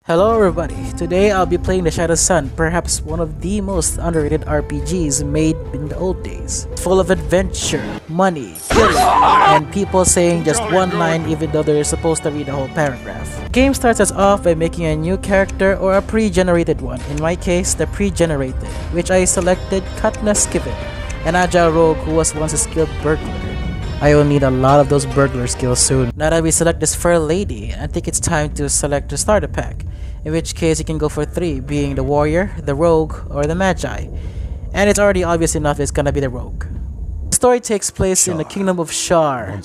Hello everybody, today I'll be playing the Shadow Sun, perhaps one of the most underrated RPGs made in the old days. Full of adventure, money, killing, and people saying just one line even though they're supposed to read a whole paragraph. The game starts us off by making a new character or a pre-generated one, in my case the pre-generated, which I selected Katna Skiven, an agile rogue who was once a skilled burglar. I will need a lot of those burglar skills soon. Now that we select this fair lady, I think it's time to select the starter pack, in which case you can go for 3, being the warrior, the rogue, or the magi. And it's already obvious enough it's gonna be the rogue. The story takes place in the kingdom of Shar,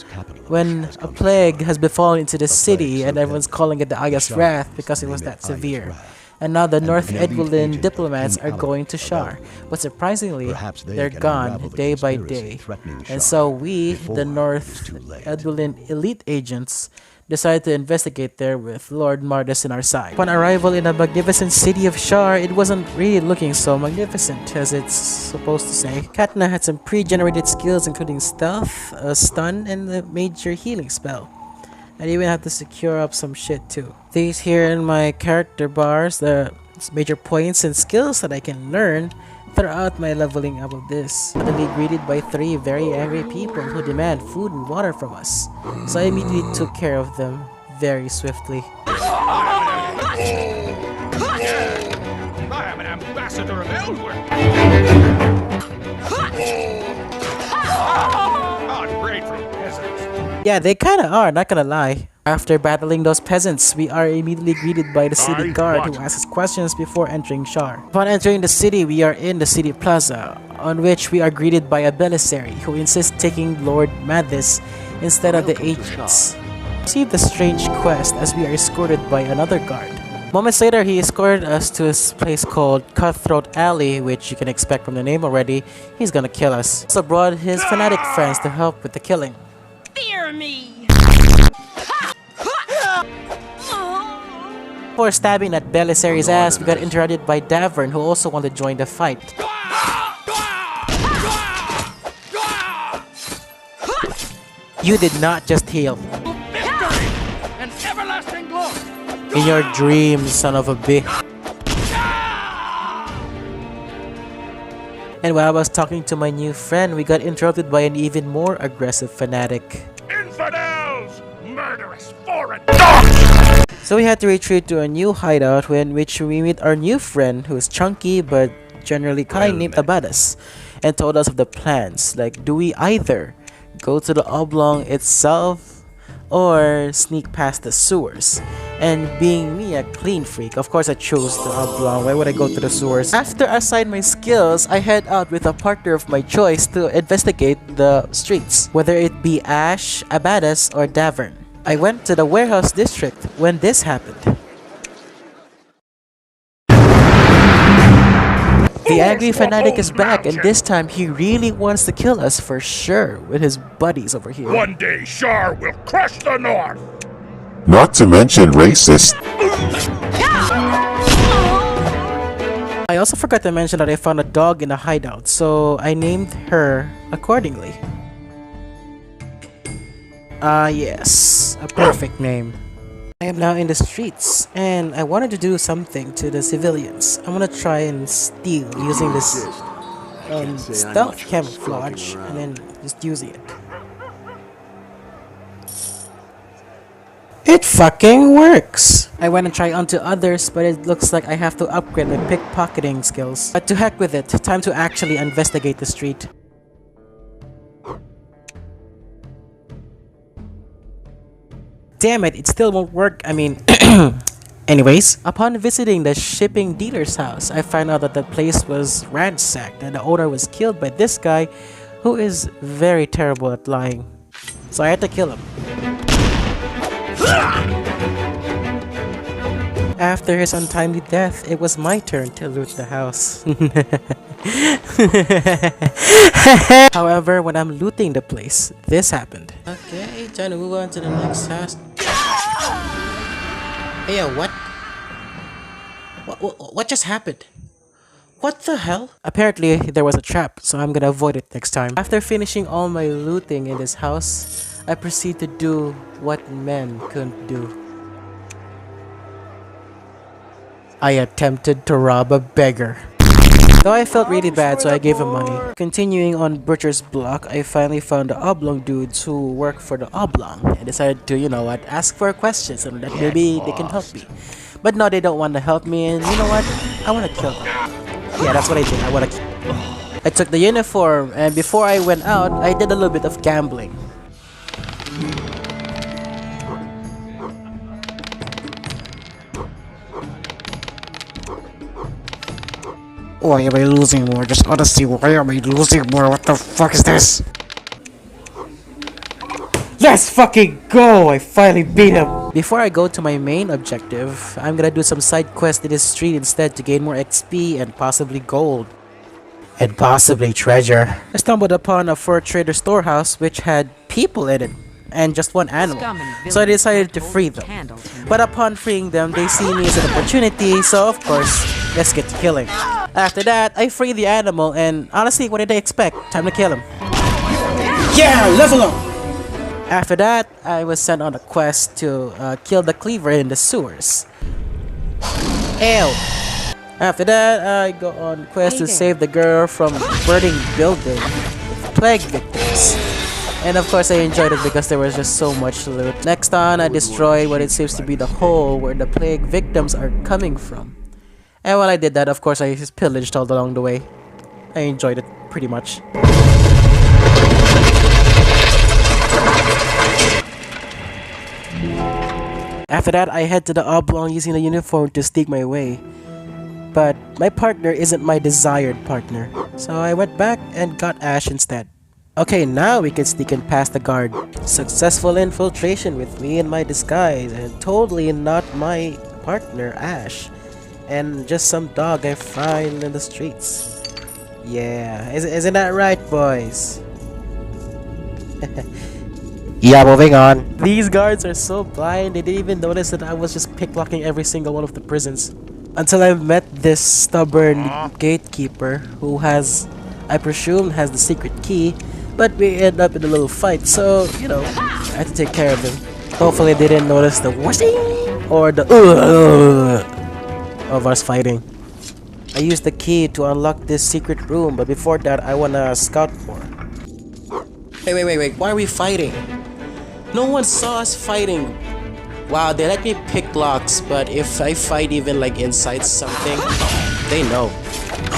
when a plague has befallen into the city and everyone's calling it the Aya's Wrath because it was that severe. And now the North Edwulin diplomats are going to Shar, but surprisingly, they're gone day by day. And so we, the North Edwulin elite agents, decided to investigate there with Lord Mardus in our side. Upon arrival in the magnificent city of Shar, it wasn't really looking so magnificent as it's supposed to say. Katna had some pre-generated skills including stealth, a stun, and a major healing spell. I even have to secure up some shit too. These here in my character bars, the major points and skills that I can learn throughout my leveling up of this. Suddenly greeted by 3 very angry people who demand food and water from us. So I immediately took care of them very swiftly. I am an ambassador of Eldward. Ungrateful peasants. Yeah, they kinda are, not gonna lie. After battling those peasants, we are immediately greeted by the city guard who asks questions before entering Shar. Upon entering the city, we are in the city plaza, on which we are greeted by a Belisary who insists taking Lord Mathis instead of the agents. Receive the strange quest as we are escorted by another guard. Moments later, he escorted us to a place called Cutthroat Alley, which you can expect from the name already. He's gonna kill us. Also brought his fanatic friends to help with the killing. Fear me! Before stabbing that Belisary's ass, we got interrupted by Davern, who also wanted to join the fight. You did not just heal. Victory and everlasting glory. In your dreams, son of a bitch. And while I was talking to my new friend, we got interrupted by an even more aggressive fanatic. Infidels! Murderous foreign So we had to retreat to a new hideout in which we meet our new friend who is chunky but generally kind named Abadas, and told us of the plans. Like, do we either go to the oblong itself or sneak past the sewers? And being me, a clean freak, of course I chose the oblong. Why would I go to the sewers? After I assign my skills, I head out with a partner of my choice to investigate the streets, whether it be Ash, Abadas, or Davern. I went to the warehouse district when this happened. The angry fanatic is back, and this time he really wants to kill us for sure with his buddies over here. One day Shar will crush the North. Not to mention racist. I also forgot to mention that I found a dog in a hideout, so I named her accordingly. Yes, a perfect name. I am now in the streets, and I wanted to do something to the civilians. I'm gonna try and steal using this stealth camouflage, and then just using it. It fucking works! I went and tried onto others, but it looks like I have to upgrade my pickpocketing skills. But to heck with it, time to actually investigate the street. Damn it, it still won't work. I mean, anyways, upon visiting the shipping dealer's house, I found out that the place was ransacked and the owner was killed by this guy who is very terrible at lying. So I had to kill him. After his untimely death, it was my turn to loot the house. However, when I'm looting the place, this happened. Okay, time to move on to the next house. Hey, what? What just happened? What the hell? Apparently, there was a trap, so I'm gonna avoid it next time. After finishing all my looting in this house, I proceed to do what men couldn't do. I attempted to rob a beggar. Though I felt really bad, so I gave him money. Continuing on Butcher's block, I finally found the Oblong dudes who work for the Oblong. I decided to, you know what, ask for questions and that maybe they can help me. But no, they don't want to help me, and you know what? I want to kill them. Yeah, that's what I did. I want to kill them. I took the uniform, and before I went out, I did a little bit of gambling. Why am I losing more? Just honestly, why am I losing more? What the fuck is this? Let's fucking go! I finally beat him! Before I go to my main objective, I'm gonna do some side quests in this street instead to gain more XP and possibly gold. And possibly treasure. I stumbled upon a fur trader storehouse which had people in it and just one animal, so I decided to free them. But upon freeing them, they see me as an opportunity, so of course, let's get to killing. After that, I free the animal, and honestly, what did I expect? Time to kill him. Yeah, level up! After that, I was sent on a quest to kill the cleaver in the sewers. Ew! After that, I go on quest to save the girl from burning building with plague victims. And of course, I enjoyed it because there was just so much loot. Next on, I destroy what it seems to be the hole where the plague victims are coming from. And while I did that, of course, I just pillaged all along the way. I enjoyed it pretty much. After that, I head to the Oblong using the uniform to sneak my way. But my partner isn't my desired partner, so I went back and got Ash instead. Okay, now we can sneak in past the guard. Successful infiltration with me in my disguise, and totally not my partner, Ash. And just some dog I find in the streets. Yeah, isn't that right, boys? Yeah, moving on. These guards are so blind, they didn't even notice that I was just picklocking every single one of the prisons. Until I met this stubborn gatekeeper who has, I presume, has the secret key, but we end up in a little fight, so, you know, I had to take care of him. Hopefully they didn't notice the whooshing or the of us fighting. I used the key to unlock this secret room, but before that I wanna scout more. Wait, why are we fighting? No one saw us fighting. Wow, they let me pick locks, but if I fight even like inside something, they know.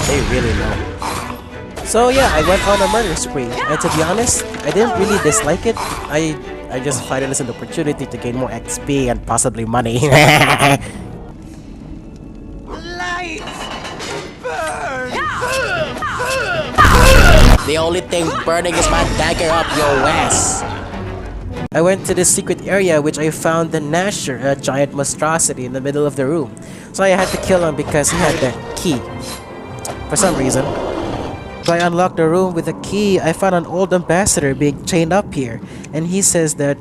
They really know. So yeah, I went on a murder spree, and to be honest, I didn't really dislike it. I just find it as an opportunity to gain more XP and possibly money. The only thing burning is my dagger up your ass. I went to this secret area which I found the Gnasher, a giant monstrosity in the middle of the room. So I had to kill him because he had the key. For some reason. So I unlocked the room with a key. I found an old ambassador being chained up here. And he says that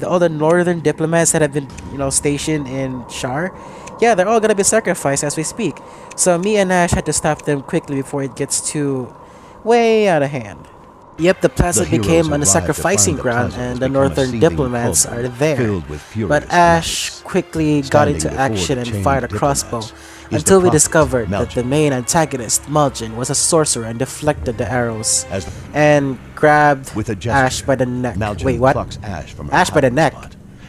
all the northern diplomats that have been, stationed in Shar, yeah, they're all gonna be sacrificed as we speak. So me and Ash had to stop them quickly before it gets too way out of hand. Yep, the plaza became a sacrificing ground and the northern diplomats are there. But Ash quickly got into action and fired a crossbow until we discovered that the main antagonist, Malgin, was a sorcerer and deflected the arrows and grabbed Ash by the neck. Wait, what? Ash by the neck?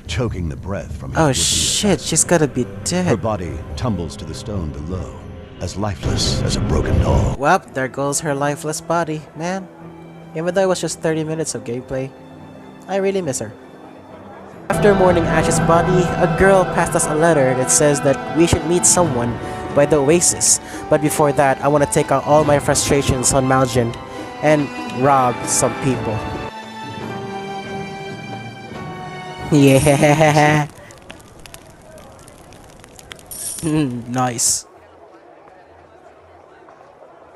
Choking the breath from oh shit, she's gotta be dead. Her body tumbles to the stone below, as lifeless as a broken doll. Well, there goes her lifeless body, man. Even though it was just 30 minutes of gameplay, I really miss her. After mourning Ash's body, a girl passed us a letter that says that we should meet someone by the oasis. But before that, I want to take out all my frustrations on Malgin and rob some people. Yeah. Nice.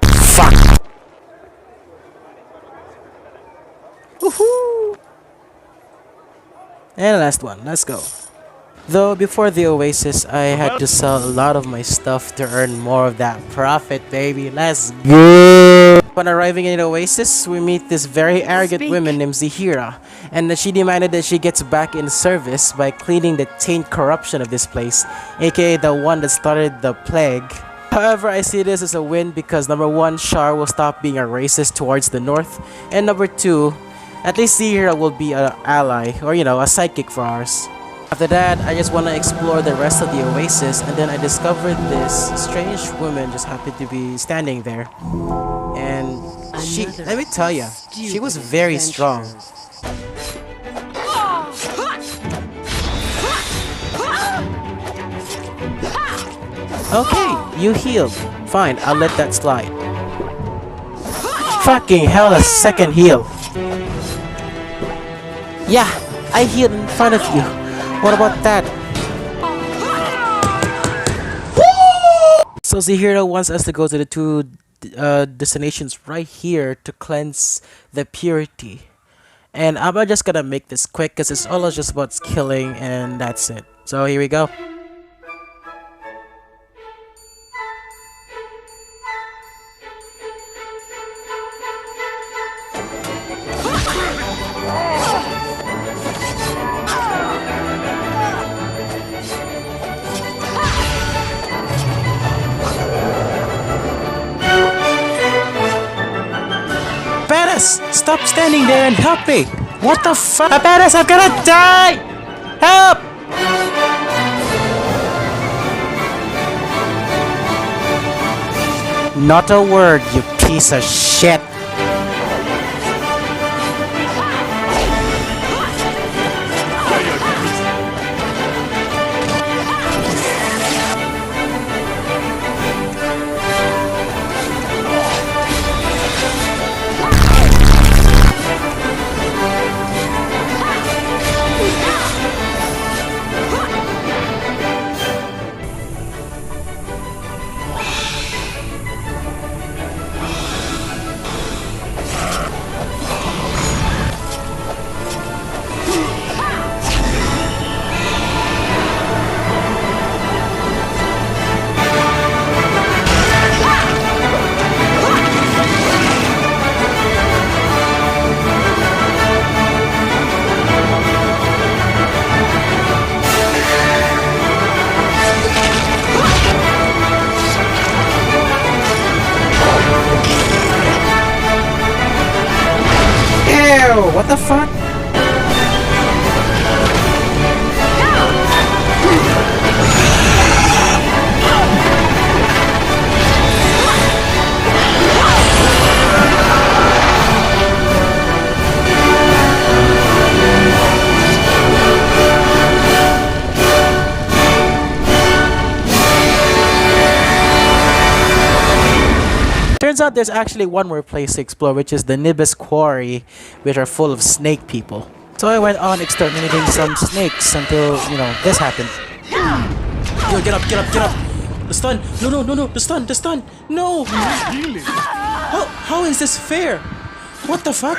Fuck. Woohoo! And last one, let's go. Though before the oasis, I had to sell a lot of my stuff to earn more of that profit, baby. Let's go! Upon arriving in the oasis, we meet this very arrogant woman named Zahira, and she demanded that she gets back in service by cleaning the taint corruption of this place, aka the one that started the plague. However, I see this as a win because number 1, Shar will stop being a racist towards the north, and number 2, at least Zahira will be an ally, or a sidekick for ours. After that, I just want to explore the rest of the oasis, and then I discovered this strange woman just happened to be standing there. And she, let me tell ya, she was very strong. Okay, you healed. Fine, I'll let that slide. Fucking hell, a second heal. Yeah, I healed in front of you. What about that? So Zahira wants us to go to the 2 destinations right here to cleanse the purity. And I'm just gonna make this quick because it's all just about killing and that's it. So here we go. Stop standing there and help me! What the fuck? Badass, I'm gonna die! Help! Not a word, you piece of shit! What the fuck? Turns out there's actually one more place to explore, which is the Nibis Quarry, which are full of snake people. So I went on exterminating some snakes until, this happened. Yo, get up, get up, get up! The stun! No, the stun! No! How is this fair? What the fuck?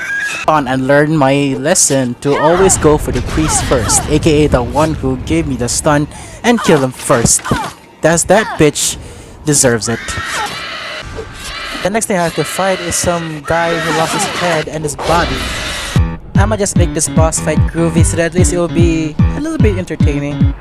On and learn my lesson to always go for the priest first, aka the one who gave me the stun, and kill him first. That bitch deserves it. The next thing I have to fight is some guy who lost his head and his body. I'ma just make this boss fight groovy so that at least it will be a little bit entertaining.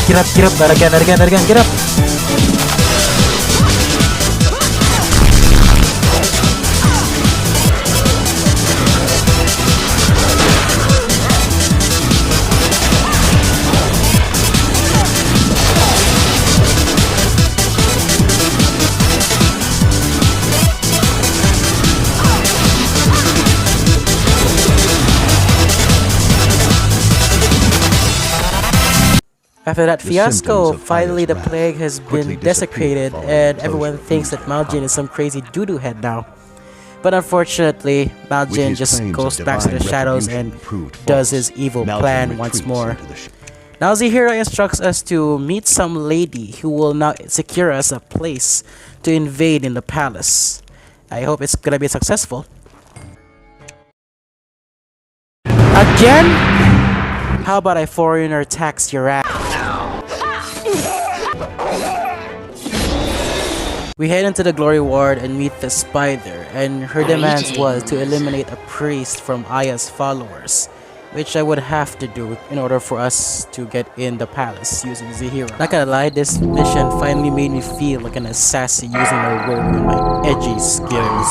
Get up, that again, get up! After that The fiasco, symptoms of finally the Aya's wrath plague has quickly been desecrated disappeared and following everyone closure thinks of that Malgin is power. some crazy doo-doo head now. But unfortunately, Malgin With his just claims goes of back to the divine shadows retribution and proved does false, his evil Malgin plan once retreats more. into the Now Zahira instructs us to meet some lady who will now secure us a place to invade in the palace. I hope it's gonna be successful. Again? How about a foreigner tax your ass? We head into the glory ward and meet the spider, and her demands was to eliminate a priest from Aya's followers, which I would have to do in order for us to get in the palace using Zahira. Not gonna lie, this mission finally made me feel like an assassin using my robe and my edgy skills.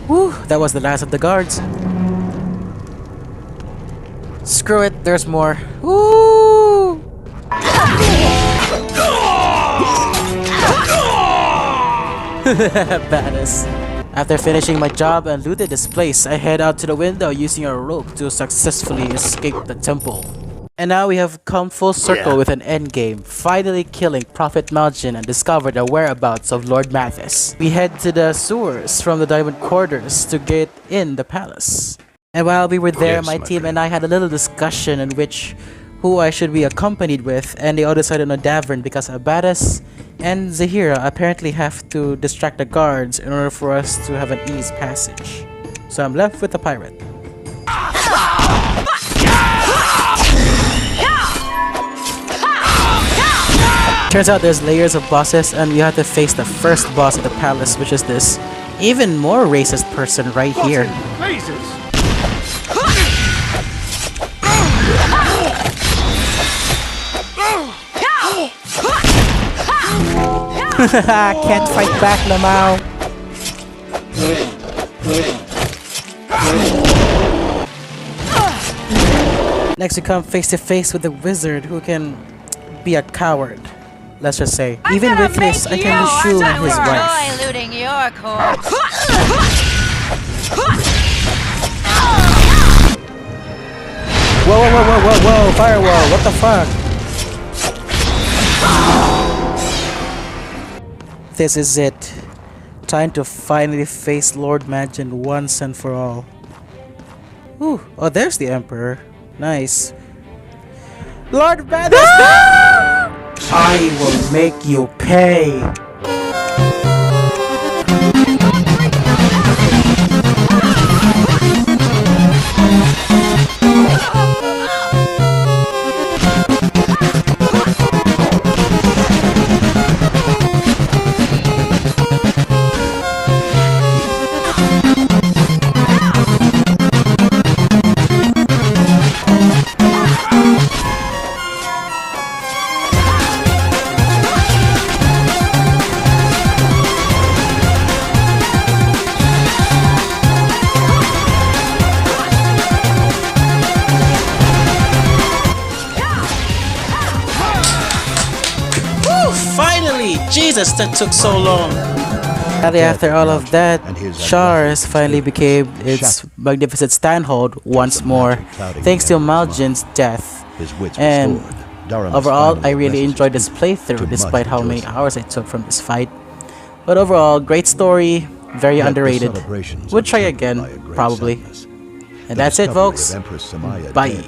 Whew, that was the last of the guards. Screw it, there's more. Woo! Badass. After finishing my job and looted this place, I head out to the window using a rope to successfully escape the temple. And now we have come full circle with an endgame, finally killing Prophet Malgin and discover the whereabouts of Lord Mathis. We head to the sewers from the diamond quarters to get in the palace. And while we were there, Yes, my my team friend. and I had a little discussion in which who I should be accompanied with, and they all decided on Davern because Abadas and Zahira apparently have to distract the guards in order for us to have an easy passage. So I'm left with the pirate. Turns out there's layers of bosses and you have to face the first boss of the palace, which is this even more racist person right here. Blazes! Can't fight back, Lamau. Next we come face to face with the wizard who can be a coward. Let's just say. Even with this, I can assume his wife. Looting your corpse. Whoa, whoa, whoa, whoa, whoa, whoa, firewall, what the fuck? This is it. Time to finally face Lord Malgin once and for all. Ooh, oh, there's the Emperor. Nice. Lord Malgin! I will make you pay. Finally! Jesus, that took so long. Sadly, after all of that, Shars finally became its magnificent standhold once more, thanks to Malgin's death. His wits And restored, Daramus overall, finally I really rests enjoyed this to playthrough, much despite how many rejoicing. hours I took from this fight. But overall, great story, very Yet the underrated. celebrations Would are tray tempered again, by a great probably. sadness. And The that's it, discovery folks. of Empress Samaya Bye. dead